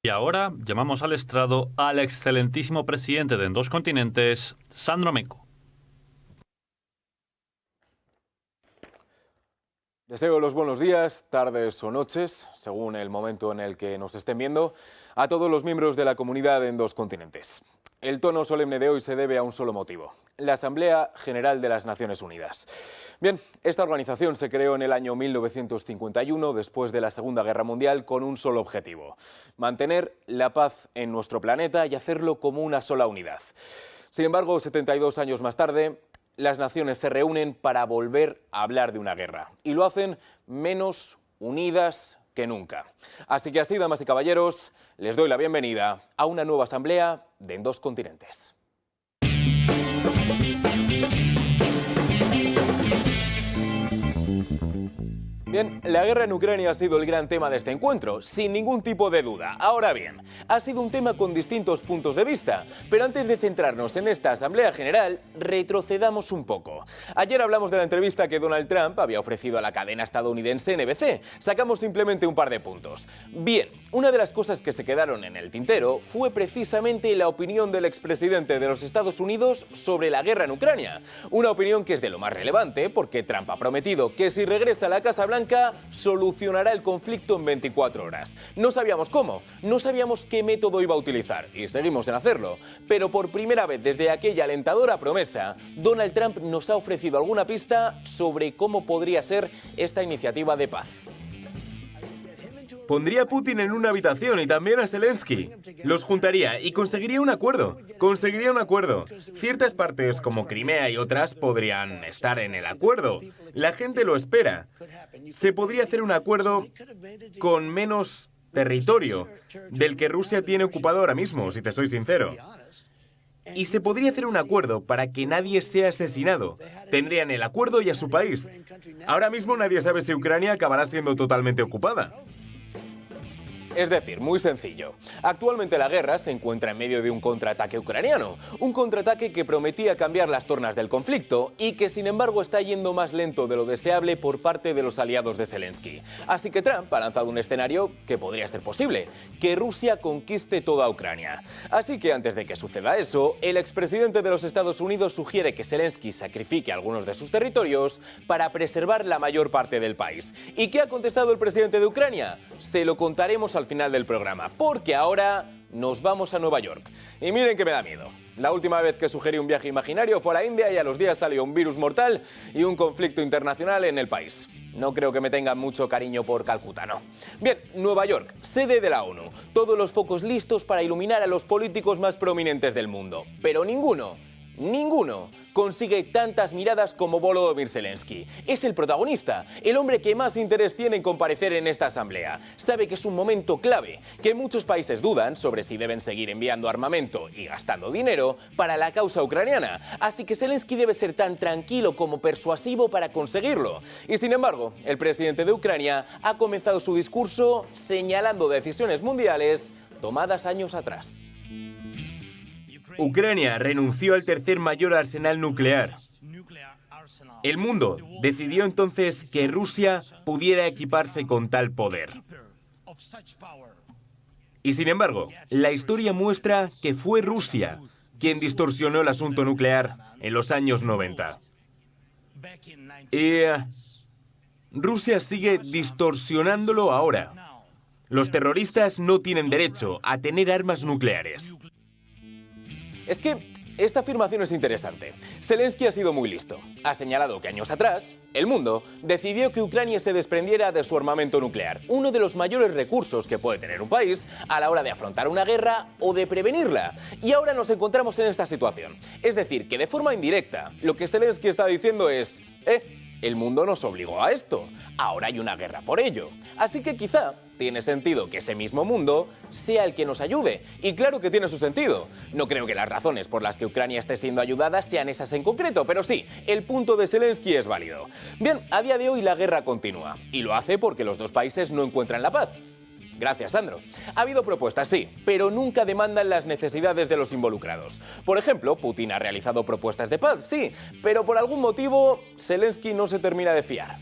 Y ahora llamamos al estrado al excelentísimo presidente de En Dos Continentes, Sandro Menko. Deseo los buenos días, tardes o noches, según el momento en el que nos estén viendo, a todos los miembros de la comunidad En Dos Continentes. El tono solemne de hoy se debe a un solo motivo: la Asamblea General de las Naciones Unidas. Bien, esta organización se creó en el año 1951, después de la Segunda Guerra Mundial, con un solo objetivo: mantener la paz en nuestro planeta y hacerlo como una sola unidad. Sin embargo, 72 años más tarde, las naciones se reúnen para volver a hablar de una guerra, y lo hacen menos unidas que nunca. Así que así, damas y caballeros, les doy la bienvenida a una nueva asamblea de En Dos Continentes. Bien, la guerra en Ucrania ha sido el gran tema de este encuentro, sin ningún tipo de duda. Ahora bien, ha sido un tema con distintos puntos de vista, pero antes de centrarnos en esta Asamblea General, retrocedamos un poco. Ayer hablamos de la entrevista que Donald Trump había ofrecido a la cadena estadounidense NBC. Sacamos simplemente un par de puntos. Bien, una de las cosas que se quedaron en el tintero fue precisamente la opinión del expresidente de los Estados Unidos sobre la guerra en Ucrania. Una opinión que es de lo más relevante, porque Trump ha prometido que si regresa a la Casa Blanca solucionará el conflicto en 24 horas. No sabíamos cómo, no sabíamos qué método iba a utilizar, y seguimos en hacerlo. Pero por primera vez desde aquella alentadora promesa, Donald Trump nos ha ofrecido alguna pista sobre cómo podría ser esta iniciativa de paz. Pondría a Putin en una habitación y también a Zelensky. Los juntaría y conseguiría un acuerdo. Ciertas partes como Crimea y otras podrían estar en el acuerdo. La gente lo espera. Se podría hacer un acuerdo con menos territorio del que Rusia tiene ocupado ahora mismo, si te soy sincero. Y se podría hacer un acuerdo para que nadie sea asesinado. Tendrían el acuerdo y a su país. Ahora mismo nadie sabe si Ucrania acabará siendo totalmente ocupada. Es decir, muy sencillo. Actualmente la guerra se encuentra en medio de un contraataque ucraniano. Un contraataque que prometía cambiar las tornas del conflicto y que sin embargo está yendo más lento de lo deseable por parte de los aliados de Zelensky. Así que Trump ha lanzado un escenario que podría ser posible: que Rusia conquiste toda Ucrania. Así que antes de que suceda eso, el expresidente de los Estados Unidos sugiere que Zelensky sacrifique algunos de sus territorios para preservar la mayor parte del país. ¿Y qué ha contestado el presidente de Ucrania? Se lo contaremos al final del programa, porque ahora nos vamos a Nueva York. Y miren que me da miedo. La última vez que sugerí un viaje imaginario fue a la India y a los días salió un virus mortal y un conflicto internacional en el país. No creo que me tengan mucho cariño por Calcuta, no. Bien, Nueva York, sede de la ONU. Todos los focos listos para iluminar a los políticos más prominentes del mundo. Pero ninguno consigue tantas miradas como Volodymyr Zelensky. Es el protagonista, el hombre que más interés tiene en comparecer en esta asamblea. Sabe que es un momento clave, que muchos países dudan sobre si deben seguir enviando armamento y gastando dinero para la causa ucraniana. Así que Zelensky debe ser tan tranquilo como persuasivo para conseguirlo. Y sin embargo, el presidente de Ucrania ha comenzado su discurso señalando decisiones mundiales tomadas años atrás. Ucrania renunció al tercer mayor arsenal nuclear. El mundo decidió entonces que Rusia pudiera equiparse con tal poder. Y sin embargo, la historia muestra que fue Rusia quien distorsionó el asunto nuclear en los años 90. Y Rusia sigue distorsionándolo ahora. Los terroristas no tienen derecho a tener armas nucleares. Es que esta afirmación es interesante. Zelensky ha sido muy listo. Ha señalado que años atrás, el mundo decidió que Ucrania se desprendiera de su armamento nuclear, uno de los mayores recursos que puede tener un país a la hora de afrontar una guerra o de prevenirla. Y ahora nos encontramos en esta situación. Es decir, que de forma indirecta, lo que Zelensky está diciendo es: el mundo nos obligó a esto, ahora hay una guerra por ello. Así que quizá tiene sentido que ese mismo mundo sea el que nos ayude. Y claro que tiene su sentido. No creo que las razones por las que Ucrania esté siendo ayudada sean esas en concreto, pero sí, el punto de Zelensky es válido. Bien, a día de hoy la guerra continúa, y lo hace porque los dos países no encuentran la paz. Gracias, Sandro. Ha habido propuestas, sí, pero nunca demandan las necesidades de los involucrados. Por ejemplo, Putin ha realizado propuestas de paz, sí, pero por algún motivo Zelensky no se termina de fiar.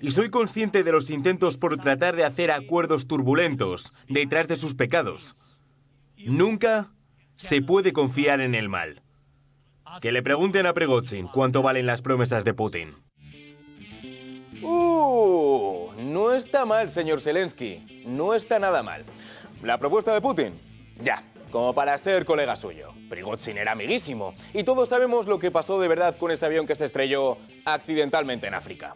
Y soy consciente de los intentos por tratar de hacer acuerdos turbulentos detrás de sus pecados. Nunca se puede confiar en el mal. Que le pregunten a Prigozhin cuánto valen las promesas de Putin. No está mal, señor Zelensky. No está nada mal. La propuesta de Putin, ya, como para ser colega suyo. Prigozhin era amiguísimo. Y todos sabemos lo que pasó de verdad con ese avión que se estrelló accidentalmente en África.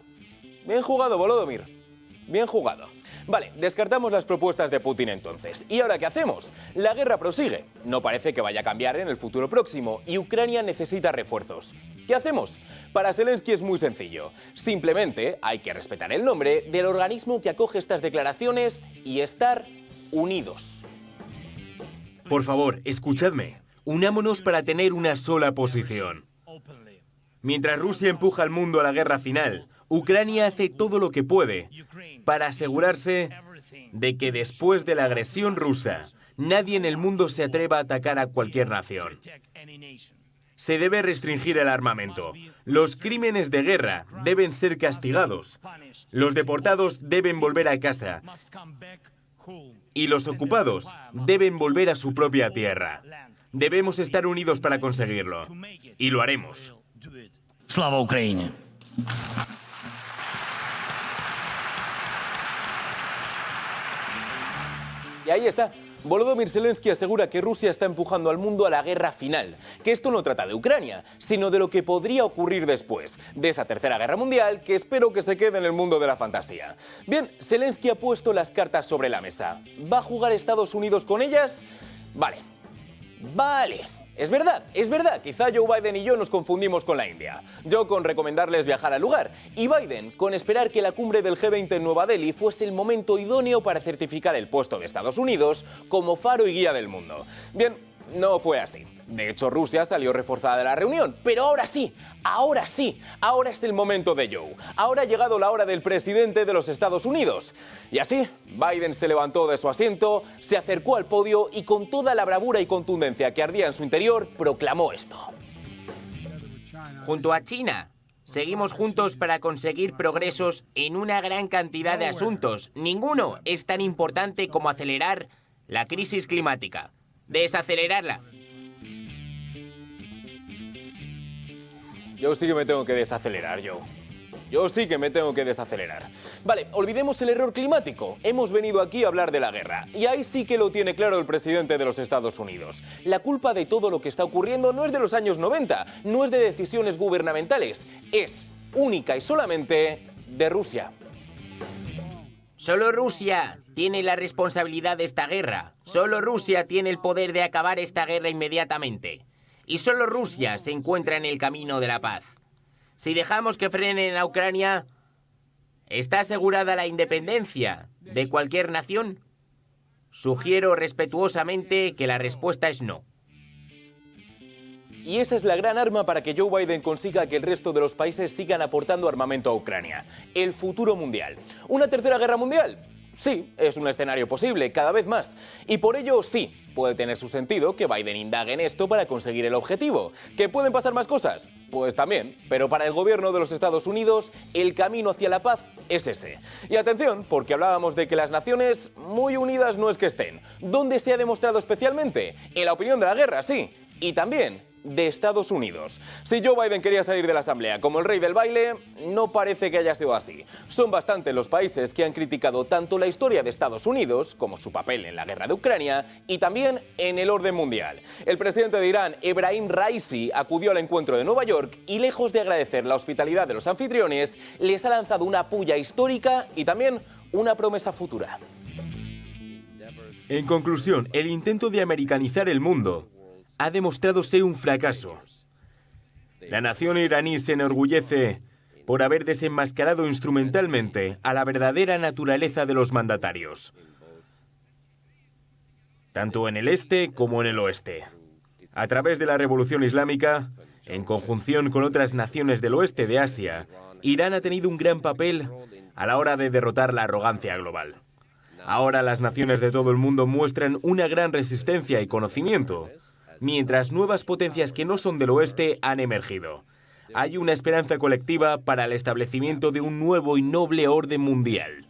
Bien jugado, Volodymyr. Bien jugado. Vale, descartamos las propuestas de Putin entonces. ¿Y ahora qué hacemos? La guerra prosigue. No parece que vaya a cambiar en el futuro próximo y Ucrania necesita refuerzos. ¿Qué hacemos? Para Zelensky es muy sencillo. Simplemente hay que respetar el nombre del organismo que acoge estas declaraciones y estar unidos. Por favor, escuchadme. Unámonos para tener una sola posición. Mientras Rusia empuja al mundo a la guerra final, Ucrania hace todo lo que puede para asegurarse de que después de la agresión rusa, nadie en el mundo se atreva a atacar a cualquier nación. Se debe restringir el armamento. Los crímenes de guerra deben ser castigados. Los deportados deben volver a casa. Y los ocupados deben volver a su propia tierra. Debemos estar unidos para conseguirlo. Y lo haremos. Slava Ukraini. Y ahí está. Volodymyr Zelensky asegura que Rusia está empujando al mundo a la guerra final, que esto no trata de Ucrania, sino de lo que podría ocurrir después, de esa tercera guerra mundial que espero que se quede en el mundo de la fantasía. Bien, Zelensky ha puesto las cartas sobre la mesa. ¿Va a jugar Estados Unidos con ellas? Vale. Es verdad, quizá Joe Biden y yo nos confundimos con la India. Yo con recomendarles viajar al lugar y Biden con esperar que la cumbre del G20 en Nueva Delhi fuese el momento idóneo para certificar el puesto de Estados Unidos como faro y guía del mundo. Bien, no fue así. De hecho, Rusia salió reforzada de la reunión. Pero ahora sí, ahora es el momento de Joe. Ahora ha llegado la hora del presidente de los Estados Unidos. Y así, Biden se levantó de su asiento, se acercó al podio y con toda la bravura y contundencia que ardía en su interior, proclamó esto. Junto a China, seguimos juntos para conseguir progresos en una gran cantidad de asuntos. Ninguno es tan importante como acelerar la crisis climática. Desacelerarla. Yo sí que me tengo que desacelerar, Joe. Yo sí que me tengo que desacelerar. Vale, olvidemos el error climático. Hemos venido aquí a hablar de la guerra. Y ahí sí que lo tiene claro el presidente de los Estados Unidos. La culpa de todo lo que está ocurriendo no es de los años 90, no es de decisiones gubernamentales. Es única y solamente de Rusia. Solo Rusia tiene la responsabilidad de esta guerra. Solo Rusia tiene el poder de acabar esta guerra inmediatamente. Y solo Rusia se encuentra en el camino de la paz. Si dejamos que frenen a Ucrania, ¿está asegurada la independencia de cualquier nación? Sugiero respetuosamente que la respuesta es no. Y esa es la gran arma para que Joe Biden consiga que el resto de los países sigan aportando armamento a Ucrania. El futuro mundial. ¿Una tercera guerra mundial? Sí, es un escenario posible, cada vez más. Y por ello, sí, puede tener su sentido que Biden indague en esto para conseguir el objetivo. ¿Que pueden pasar más cosas? Pues también, pero para el gobierno de los Estados Unidos, el camino hacia la paz es ese. Y atención, porque hablábamos de que las naciones muy unidas no es que estén. ¿Dónde se ha demostrado especialmente? En la opinión de la guerra, sí. Y también de Estados Unidos. Si Joe Biden quería salir de la Asamblea como el rey del baile, no parece que haya sido así. Son bastantes los países que han criticado tanto la historia de Estados Unidos como su papel en la guerra de Ucrania y también en el orden mundial. El presidente de Irán, Ebrahim Raisi, acudió al encuentro de Nueva York y lejos de agradecer la hospitalidad de los anfitriones, les ha lanzado una pulla histórica y también una promesa futura. En conclusión, el intento de americanizar el mundo ha demostrado ser un fracaso. La nación iraní se enorgullece por haber desenmascarado instrumentalmente a la verdadera naturaleza de los mandatarios, tanto en el este como en el oeste. A través de la Revolución Islámica, en conjunción con otras naciones del oeste de Asia, Irán ha tenido un gran papel a la hora de derrotar la arrogancia global. Ahora las naciones de todo el mundo muestran una gran resistencia y conocimiento, mientras nuevas potencias que no son del oeste han emergido. hay una esperanza colectiva para el establecimiento de un nuevo y noble orden mundial.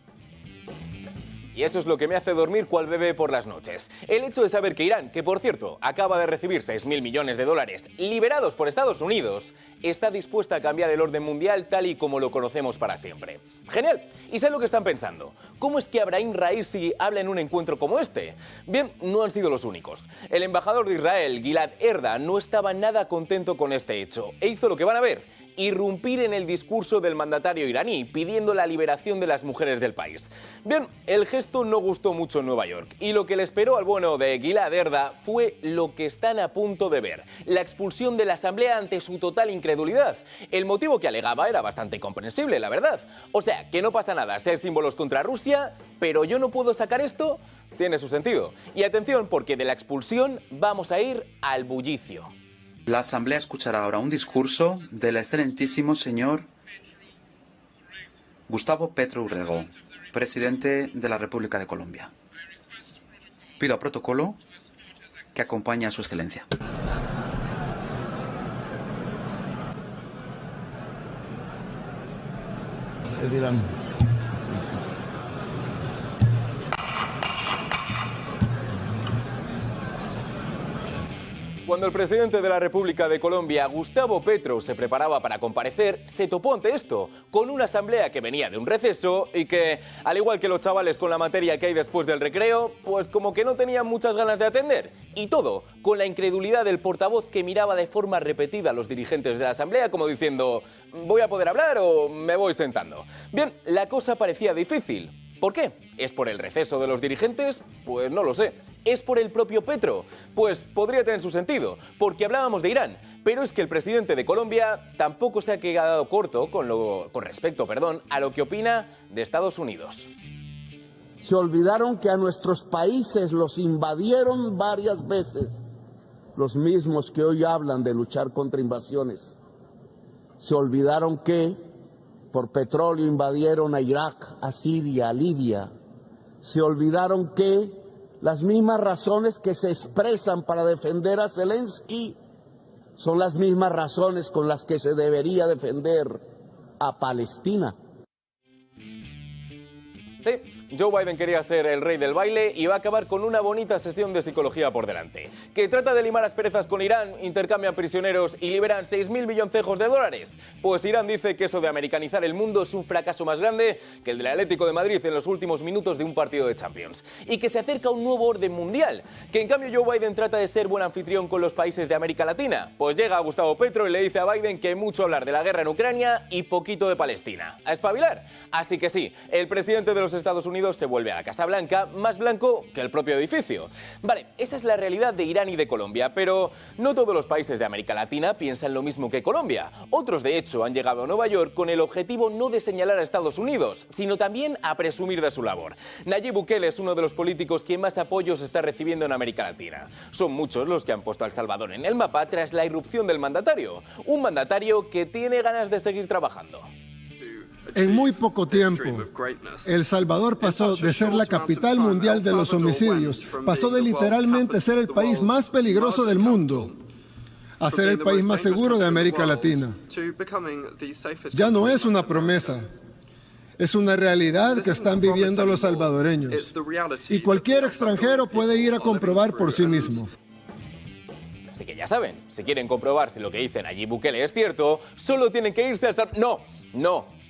Y eso es lo que me hace dormir cual bebé por las noches. El hecho de saber que Irán, que por cierto acaba de recibir 6.000 millones de dólares liberados por Estados Unidos, está dispuesta a cambiar el orden mundial tal y como lo conocemos para siempre. Genial. ¿Y saben lo que están pensando? ¿Cómo es que Abraham Raisi habla en un encuentro como este? Bien, no han sido los únicos. El embajador de Israel, Gilad Erdan, no estaba nada contento con este hecho e hizo lo que van a ver: irrumpir en el discurso del mandatario iraní, pidiendo la liberación de las mujeres del país. Bien, el gesto no gustó mucho en Nueva York, y lo que le esperó al bueno de Gilad Erdan fue lo que están a punto de ver: la expulsión de la asamblea ante su total incredulidad. El motivo que alegaba era bastante comprensible, la verdad. O sea, que no pasa nada ser símbolos contra Rusia, pero yo no puedo sacar esto, tiene su sentido. Y atención, porque de la expulsión vamos a ir al bullicio. La Asamblea escuchará ahora un discurso del excelentísimo señor Gustavo Petro Urrego, presidente de la República de Colombia. Pido a protocolo que acompañe a su excelencia. Cuando el presidente de la República de Colombia, Gustavo Petro, se preparaba para comparecer, se topó ante esto, con una asamblea que venía de un receso y que, al igual que los chavales con la materia que hay después del recreo, pues como que no tenían muchas ganas de atender. Y todo con la incredulidad del portavoz, que miraba de forma repetida a los dirigentes de la asamblea como diciendo: ¿voy a poder hablar o me voy sentando? Bien, la cosa parecía difícil. ¿Por qué? ¿Es por el receso de los dirigentes? Pues no lo sé. ¿Es por el propio Petro? Pues podría tener su sentido, porque hablábamos de Irán, pero es que el presidente de Colombia tampoco se ha quedado corto con respecto a lo que opina de Estados Unidos. Se olvidaron que a nuestros países los invadieron varias veces, los mismos que hoy hablan de luchar contra invasiones. Se olvidaron que por petróleo invadieron a Irak, a Siria, a Libia. Se olvidaron que las mismas razones que se expresan para defender a Zelensky son las mismas razones con las que se debería defender a Palestina. Sí, Joe Biden quería ser el rey del baile y va a acabar con una bonita sesión de psicología por delante. Que trata de limar asperezas con Irán, intercambian prisioneros y liberan 6.000 milloncejos de dólares. Pues Irán dice que eso de americanizar el mundo es un fracaso más grande que el del Atlético de Madrid en los últimos minutos de un partido de Champions. Y que se acerca un nuevo orden mundial. Que en cambio Joe Biden trata de ser buen anfitrión con los países de América Latina. Pues llega Gustavo Petro y le dice a Biden que mucho hablar de la guerra en Ucrania y poquito de Palestina. ¿A espabilar? Así que sí, el presidente de los Estados Unidos se vuelve a la Casa Blanca más blanco que el propio edificio. Vale, esa es la realidad de Irán y de Colombia, pero no todos los países de América Latina piensan lo mismo que Colombia. Otros, de hecho, han llegado a Nueva York con el objetivo no de señalar a Estados Unidos, sino también a presumir de su labor. Nayib Bukele es uno de los políticos que más apoyos está recibiendo en América Latina. Son muchos los que han puesto a El Salvador en el mapa tras la irrupción del mandatario. Un mandatario que tiene ganas de seguir trabajando. En muy poco tiempo, El Salvador pasó de ser la capital mundial de los homicidios, pasó de literalmente ser el país más peligroso del mundo a ser el país más seguro de América Latina. Ya no es una promesa, es una realidad que están viviendo los salvadoreños. Y cualquier extranjero puede ir a comprobar por sí mismo. Así que ya saben, si quieren comprobar si lo que dicen Nayib Bukele es cierto, solo tienen que irse a... No.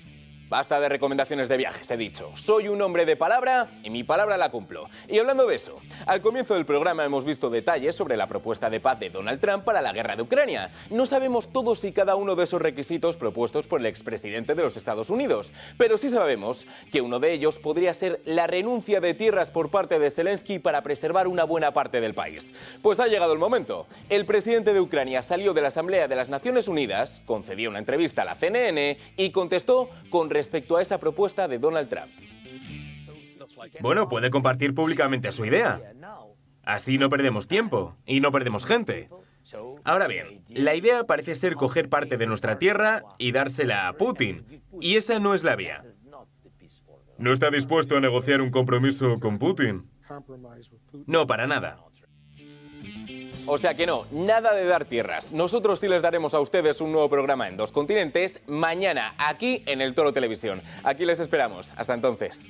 Basta de recomendaciones de viajes, he dicho. Soy un hombre de palabra y mi palabra la cumplo. Y hablando de eso, al comienzo del programa hemos visto detalles sobre la propuesta de paz de Donald Trump para la guerra de Ucrania. No sabemos todos y cada uno de esos requisitos propuestos por el expresidente de los Estados Unidos, pero sí sabemos que uno de ellos podría ser la renuncia de tierras por parte de Zelensky para preservar una buena parte del país. Pues ha llegado el momento. El presidente de Ucrania salió de la Asamblea de las Naciones Unidas, concedió una entrevista a la CNN y contestó con respecto a esa propuesta de Donald Trump. Bueno, puede compartir públicamente su idea. Así no perdemos tiempo y no perdemos gente. Ahora bien, la idea parece ser coger parte de nuestra tierra y dársela a Putin. Y esa no es la vía. ¿No está dispuesto a negociar un compromiso con Putin? No, para nada. O sea que no, nada de dar tierras. Nosotros sí les daremos a ustedes un nuevo programa en 2 continentes mañana, aquí en El Toro Televisión. Aquí les esperamos. Hasta entonces.